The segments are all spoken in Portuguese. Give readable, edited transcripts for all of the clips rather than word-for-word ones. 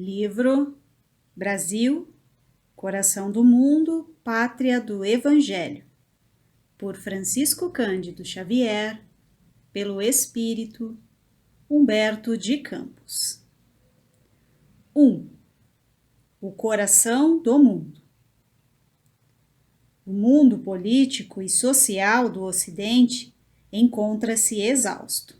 Livro Brasil, Coração do Mundo, Pátria do Evangelho, por Francisco Cândido Xavier, pelo Espírito Humberto de Campos. 1. O coração do mundo. O mundo político e social do Ocidente encontra-se exausto.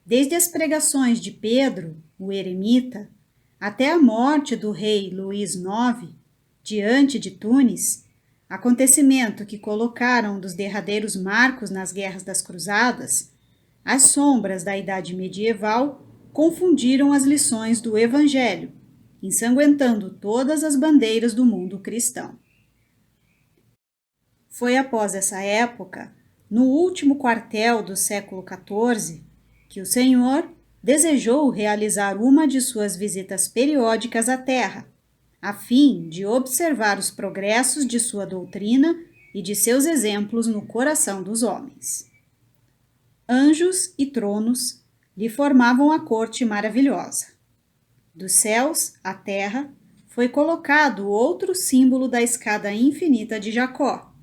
Desde as pregações de Pedro, o eremita, até a morte do rei Luís IX, diante de Tunis, acontecimento que colocaram um dos derradeiros marcos nas guerras das cruzadas, as sombras da Idade Medieval confundiram as lições do Evangelho, ensanguentando todas as bandeiras do mundo cristão. Foi após essa época, no último quartel do século XIV, que o Senhor desejou realizar uma de suas visitas periódicas à Terra, a fim de observar os progressos de sua doutrina e de seus exemplos no coração dos homens. Anjos e tronos lhe formavam a corte maravilhosa. Dos céus à terra foi colocado outro símbolo da escada infinita de Jacó,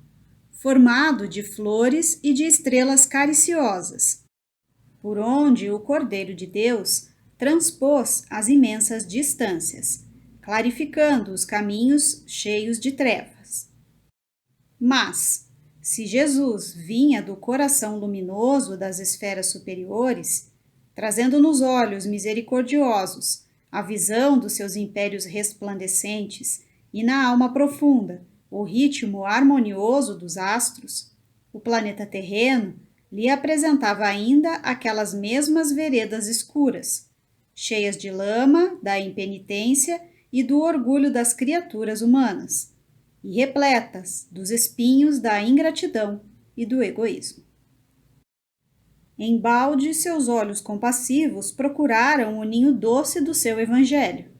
formado de flores e de estrelas cariciosas, por onde o Cordeiro de Deus transpôs as imensas distâncias, clarificando os caminhos cheios de trevas. Mas, se Jesus vinha do coração luminoso das esferas superiores, trazendo nos olhos misericordiosos a visão dos seus impérios resplandecentes e na alma profunda o ritmo harmonioso dos astros, o planeta terreno lhe apresentava ainda aquelas mesmas veredas escuras, cheias de lama, da impenitência e do orgulho das criaturas humanas, e repletas dos espinhos da ingratidão e do egoísmo. Embalde, seus olhos compassivos procuraram o ninho doce do seu evangelho.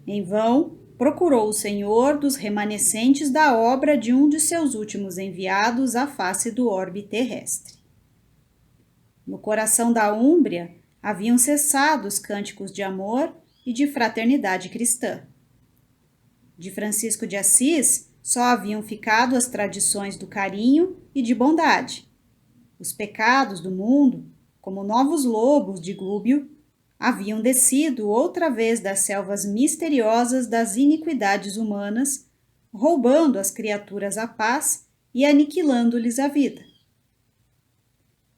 Em vão, procurou o Senhor dos remanescentes da obra de um de seus últimos enviados à face do orbe terrestre. No coração da Úmbria haviam cessado os cânticos de amor e de fraternidade cristã. De Francisco de Assis só haviam ficado as tradições do carinho e de bondade. Os pecados do mundo, como novos lobos de Gúbio, haviam descido outra vez das selvas misteriosas das iniquidades humanas, roubando às criaturas a paz e aniquilando-lhes a vida.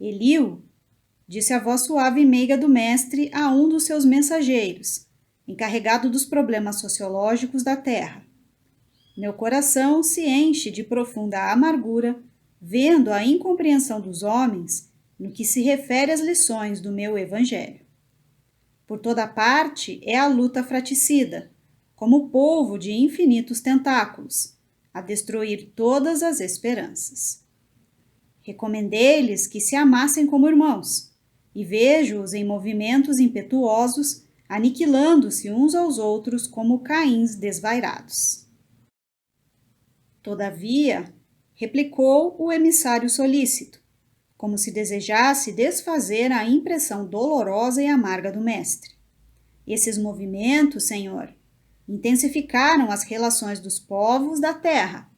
Eliu, disse a voz suave e meiga do mestre a um dos seus mensageiros, encarregado dos problemas sociológicos da terra. Meu coração se enche de profunda amargura, vendo a incompreensão dos homens no que se refere às lições do meu evangelho. Por toda parte é a luta fraticida, como polvo de infinitos tentáculos, a destruir todas as esperanças. Recomendei-lhes que se amassem como irmãos, e vejo-os em movimentos impetuosos, aniquilando-se uns aos outros como Caíns desvairados. Todavia, replicou o emissário solícito, como se desejasse desfazer a impressão dolorosa e amarga do mestre. Esses movimentos, Senhor, intensificaram as relações dos povos da terra,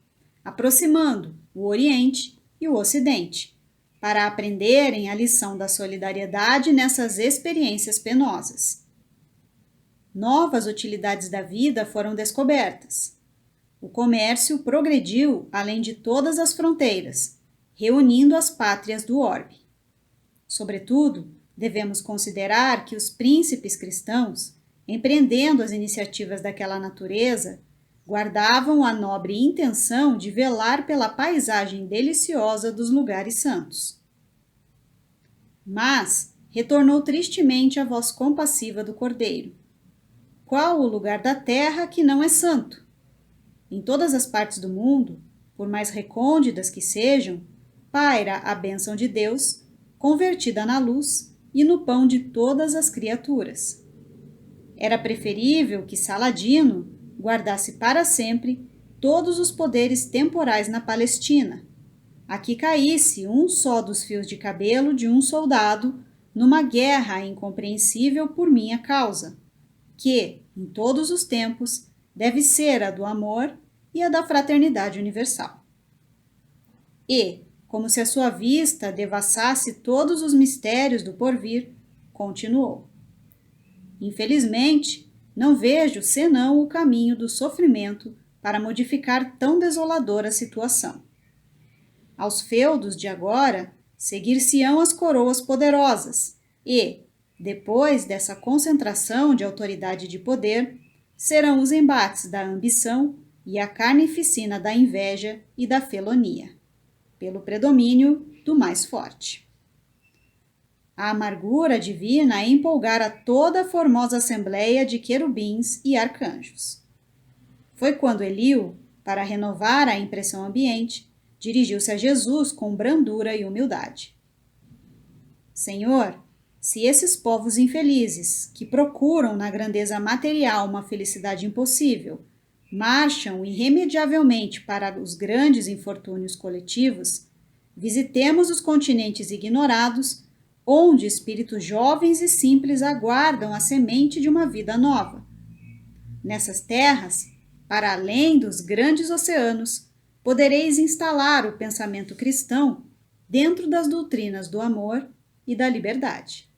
aproximando o Oriente e o Ocidente, para aprenderem a lição da solidariedade nessas experiências penosas. Novas utilidades da vida foram descobertas. O comércio progrediu além de todas as fronteiras, reunindo as pátrias do orbe. Sobretudo, devemos considerar que os príncipes cristãos, empreendendo as iniciativas daquela natureza, guardavam a nobre intenção de velar pela paisagem deliciosa dos lugares santos. Mas retornou tristemente a voz compassiva do Cordeiro. Qual o lugar da terra que não é santo? Em todas as partes do mundo, por mais recônditas que sejam, paira a bênção de Deus, convertida na luz e no pão de todas as criaturas. Era preferível que Saladino guardasse para sempre todos os poderes temporais na Palestina, a que caísse um só dos fios de cabelo de um soldado numa guerra incompreensível por minha causa, que, em todos os tempos, deve ser a do amor e a da fraternidade universal. E, como se a sua vista devassasse todos os mistérios do porvir, continuou: infelizmente, não vejo senão o caminho do sofrimento para modificar tão desoladora situação. Aos feudos de agora, seguir-se-ão as coroas poderosas e, depois dessa concentração de autoridade e de poder, serão os embates da ambição e a carnificina da inveja e da felonia, pelo predomínio do mais forte. A amargura divina empolgara toda a formosa assembleia de querubins e arcanjos. Foi quando Eliú, para renovar a impressão ambiente, dirigiu-se a Jesus com brandura e humildade. Senhor, se esses povos infelizes, que procuram na grandeza material uma felicidade impossível, marcham irremediavelmente para os grandes infortúnios coletivos, visitemos os continentes ignorados, onde espíritos jovens e simples aguardam a semente de uma vida nova. Nessas terras, para além dos grandes oceanos, podereis instalar o pensamento cristão dentro das doutrinas do amor e da liberdade.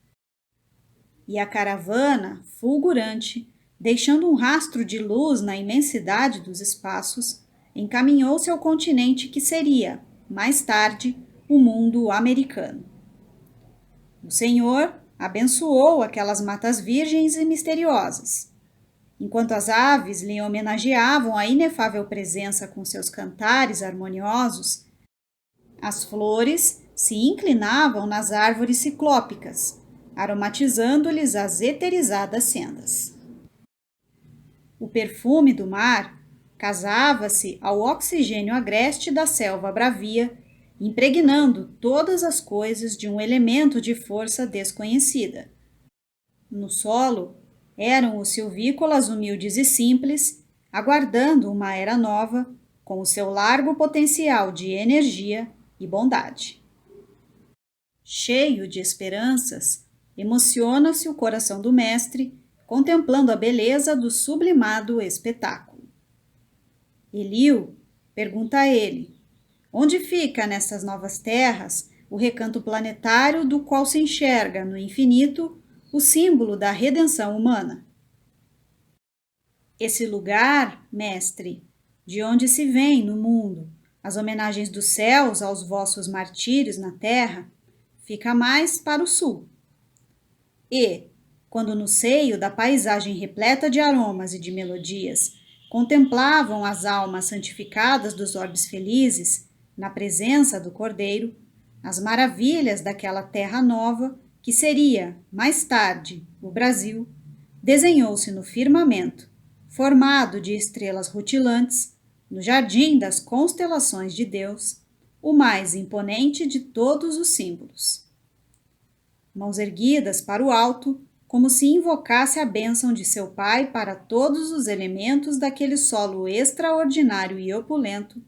E a caravana, fulgurante, deixando um rastro de luz na imensidade dos espaços, encaminhou-se ao continente que seria, mais tarde, o mundo americano. O Senhor abençoou aquelas matas virgens e misteriosas. Enquanto as aves lhe homenageavam a inefável presença com seus cantares harmoniosos, as flores se inclinavam nas árvores ciclópicas, aromatizando-lhes as eterizadas sendas. O perfume do mar casava-se ao oxigênio agreste da selva bravia, impregnando todas as coisas de um elemento de força desconhecida. No solo, eram os silvícolas humildes e simples, aguardando uma era nova, com o seu largo potencial de energia e bondade. Cheio de esperanças, emociona-se o coração do mestre, contemplando a beleza do sublimado espetáculo. Eliú pergunta a ele: onde fica nessas novas terras o recanto planetário do qual se enxerga no infinito o símbolo da redenção humana? Esse lugar, mestre, de onde se vem no mundo as homenagens dos céus aos vossos martírios na terra, fica mais para o sul. E, quando no seio da paisagem repleta de aromas e de melodias, contemplavam as almas santificadas dos orbes felizes, na presença do Cordeiro, as maravilhas daquela terra nova, que seria, mais tarde, o Brasil, desenhou-se no firmamento, formado de estrelas rutilantes, no jardim das constelações de Deus, o mais imponente de todos os símbolos. Mãos erguidas para o alto, como se invocasse a bênção de seu Pai para todos os elementos daquele solo extraordinário e opulento,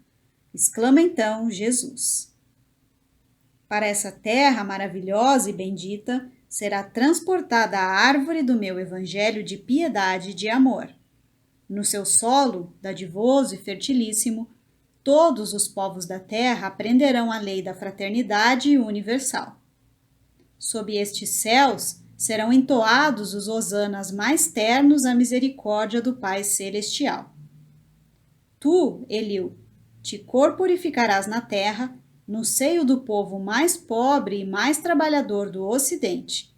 exclama então Jesus: para essa terra maravilhosa e bendita será transportada a árvore do meu evangelho de piedade e de amor. No seu solo, dadivoso e fertilíssimo, todos os povos da terra aprenderão a lei da fraternidade universal. Sob estes céus serão entoados os hosanas mais ternos à misericórdia do Pai Celestial. Tu, Eliú, te corporificarás na terra, no seio do povo mais pobre e mais trabalhador do Ocidente.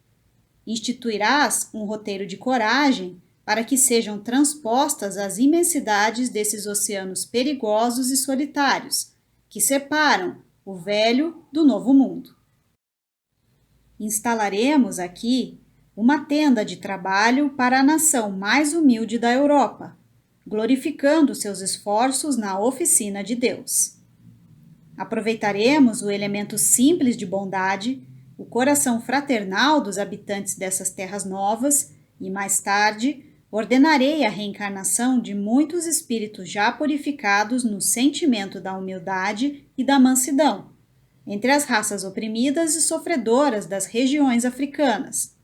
Instituirás um roteiro de coragem para que sejam transpostas as imensidades desses oceanos perigosos e solitários, que separam o velho do novo mundo. Instalaremos aqui uma tenda de trabalho para a nação mais humilde da Europa, glorificando seus esforços na oficina de Deus. Aproveitaremos o elemento simples de bondade, o coração fraternal dos habitantes dessas terras novas e, mais tarde, ordenarei a reencarnação de muitos espíritos já purificados no sentimento da humildade e da mansidão, entre as raças oprimidas e sofredoras das regiões africanas,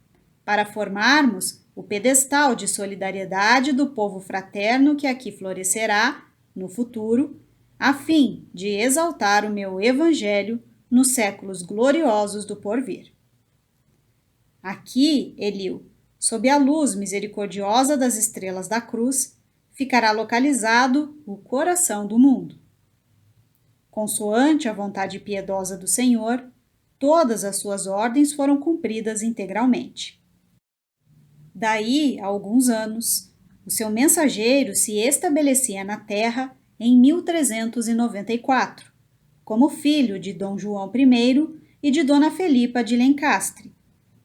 para formarmos o pedestal de solidariedade do povo fraterno que aqui florescerá, no futuro, a fim de exaltar o meu evangelho nos séculos gloriosos do porvir. Aqui, Eliu, sob a luz misericordiosa das estrelas da cruz, ficará localizado o coração do mundo. Consoante a vontade piedosa do Senhor, todas as suas ordens foram cumpridas integralmente. Daí a alguns anos, o seu mensageiro se estabelecia na terra em 1394, como filho de Dom João I e de Dona Felipa de Lencastre,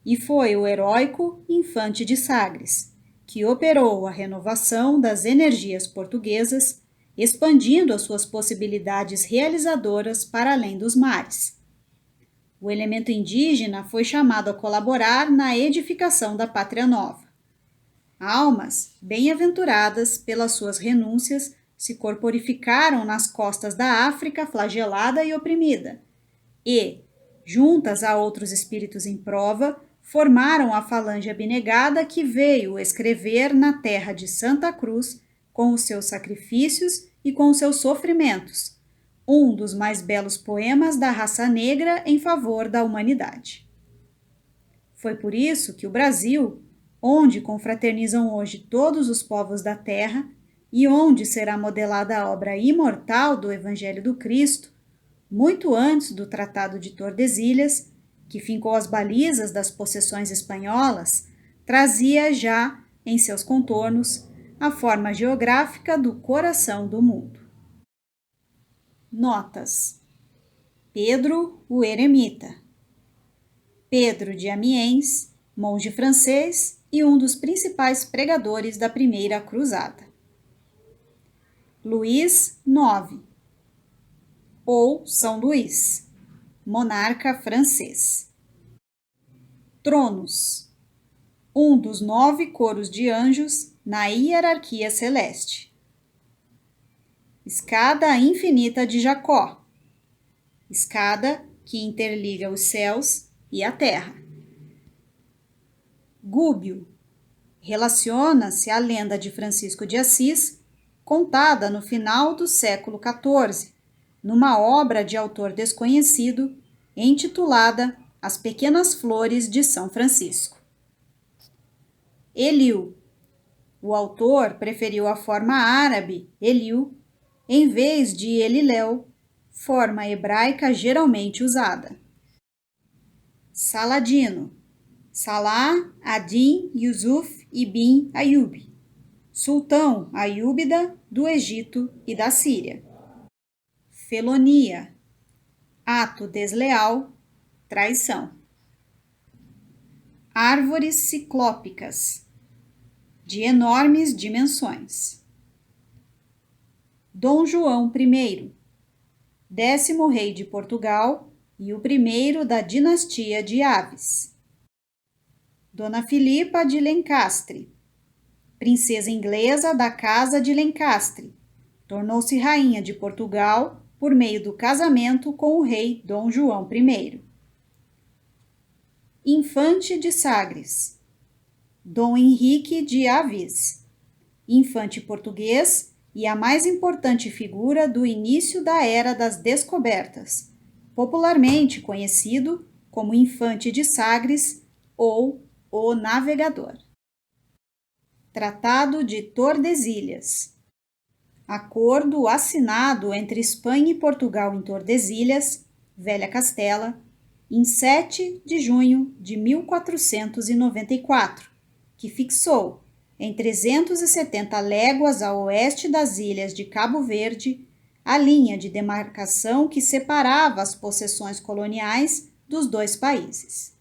e foi o heróico Infante de Sagres, que operou a renovação das energias portuguesas, expandindo as suas possibilidades realizadoras para além dos mares. O elemento indígena foi chamado a colaborar na edificação da Pátria Nova. Almas, bem-aventuradas pelas suas renúncias, se corporificaram nas costas da África flagelada e oprimida, e, juntas a outros espíritos em prova, formaram a falange abnegada que veio escrever na terra de Santa Cruz, com os seus sacrifícios e com os seus sofrimentos, um dos mais belos poemas da raça negra em favor da humanidade. Foi por isso que o Brasil, onde confraternizam hoje todos os povos da terra e onde será modelada a obra imortal do Evangelho do Cristo, muito antes do Tratado de Tordesilhas, que fincou as balizas das possessões espanholas, trazia já, em seus contornos, a forma geográfica do coração do mundo. Notas: Pedro, o Eremita. Pedro de Amiens, monge francês e um dos principais pregadores da Primeira Cruzada. Luís IX, ou São Luís, monarca francês. Tronos, um dos 9 coros de anjos na hierarquia celeste. Escada infinita de Jacó, escada que interliga os céus e a terra. Gúbio, relaciona-se à lenda de Francisco de Assis, contada no final do século XIV, numa obra de autor desconhecido, intitulada As Pequenas Flores de São Francisco. Eliu. O autor preferiu a forma árabe, Eliu, em vez de Eliléu, forma hebraica geralmente usada. Saladino. Salah ad-Din Yusuf ibn Ayyub, sultão aiúbida do Egito e da Síria. Felonia, ato desleal, traição. Árvores ciclópicas, de enormes dimensões. Dom João I, 10º rei de Portugal e o primeiro da dinastia de Aves. Dona Filipa de Lencastre, princesa inglesa da Casa de Lencastre, tornou-se rainha de Portugal por meio do casamento com o rei Dom João I. Infante de Sagres, Dom Henrique de Avis, infante português e a mais importante figura do início da Era das Descobertas, popularmente conhecido como Infante de Sagres ou o Navegador. Tratado de Tordesilhas. Acordo assinado entre Espanha e Portugal em Tordesilhas, Velha Castela, em 7 de junho de 1494, que fixou, em 370 léguas a oeste das ilhas de Cabo Verde, a linha de demarcação que separava as possessões coloniais dos dois países.